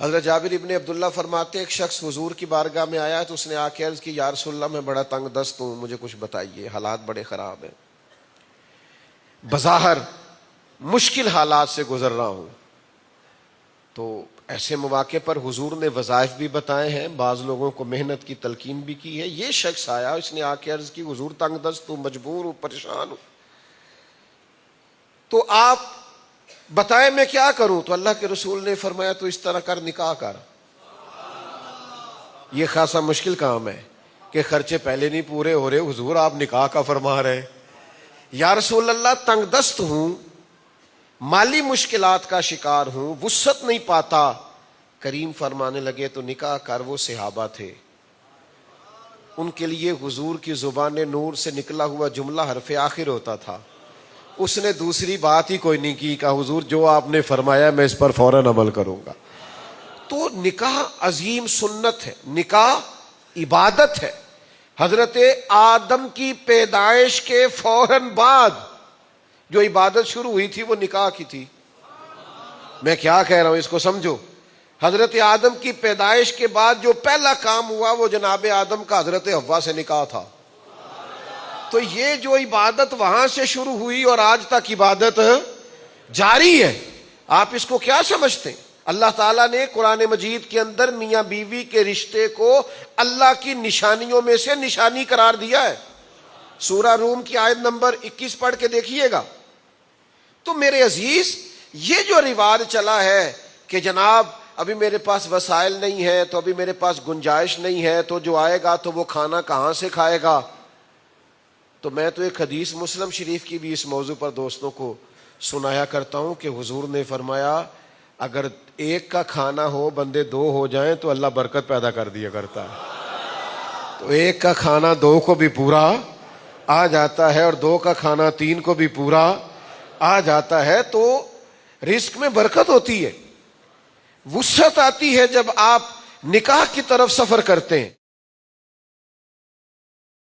حضرت جابر ابن عبداللہ فرماتے ایک شخص حضور کی بارگاہ میں آیا تو اس نے آ کے عرض کی یا رسول اللہ میں بڑا تنگ دست ہوں، مجھے کچھ بتائیے، حالات بڑے خراب ہیں، بظاہر مشکل حالات سے گزر رہا ہوں۔ تو ایسے مواقع پر حضور نے وظائف بھی بتائے ہیں، بعض لوگوں کو محنت کی تلقین بھی کی ہے۔ یہ شخص آیا، اس نے آ کے عرض کی حضور تنگ دست ہوں، مجبور ہوں، پریشان ہوں، تو آپ بتائیں میں کیا کروں؟ تو اللہ کے رسول نے فرمایا تو اس طرح کر، نکاح کر۔ یہ خاصا مشکل کام ہے کہ خرچے پہلے نہیں پورے ہو رہے، حضور آپ نکاح کا فرما رہے۔ یا رسول اللہ تنگ دست ہوں، مالی مشکلات کا شکار ہوں، وسعت نہیں پاتا۔ کریم فرمانے لگے تو نکاح کر۔ وہ صحابہ تھے، ان کے لیے حضور کی زبان نور سے نکلا ہوا جملہ حرف آخر ہوتا تھا۔ اس نے دوسری بات ہی کوئی نہیں کی، کہا حضور جو آپ نے فرمایا میں اس پر فوراً عمل کروں گا۔ تو نکاح عظیم سنت ہے، نکاح عبادت ہے۔ حضرت آدم کی پیدائش کے فوراً بعد جو عبادت شروع ہوئی تھی وہ نکاح کی تھی۔ میں کیا کہہ رہا ہوں اس کو سمجھو۔ حضرت آدم کی پیدائش کے بعد جو پہلا کام ہوا وہ جناب آدم کا حضرت حوا سے نکاح تھا۔ تو یہ جو عبادت وہاں سے شروع ہوئی اور آج تک عبادت جاری ہے، آپ اس کو کیا سمجھتے ہیں؟ اللہ تعالیٰ نے قرآن مجید کے اندر میاں بیوی کے رشتے کو اللہ کی نشانیوں میں سے نشانی قرار دیا ہے۔ سورہ روم کی آیت نمبر 21 پڑھ کے دیکھیے گا۔ تو میرے عزیز، یہ جو رواج چلا ہے کہ جناب ابھی میرے پاس وسائل نہیں ہے، تو ابھی میرے پاس گنجائش نہیں ہے، تو جو آئے گا تو وہ کھانا کہاں سے کھائے گا؟ تو میں تو ایک حدیث مسلم شریف کی بھی اس موضوع پر دوستوں کو سنایا کرتا ہوں کہ حضور نے فرمایا اگر ایک کا کھانا ہو بندے دو ہو جائیں تو اللہ برکت پیدا کر دیا کرتا ہے۔ تو ایک کا کھانا دو کو بھی پورا آ جاتا ہے، اور دو کا کھانا تین کو بھی پورا آ جاتا ہے۔ تو رزق میں برکت ہوتی ہے، وسعت آتی ہے جب آپ نکاح کی طرف سفر کرتے ہیں۔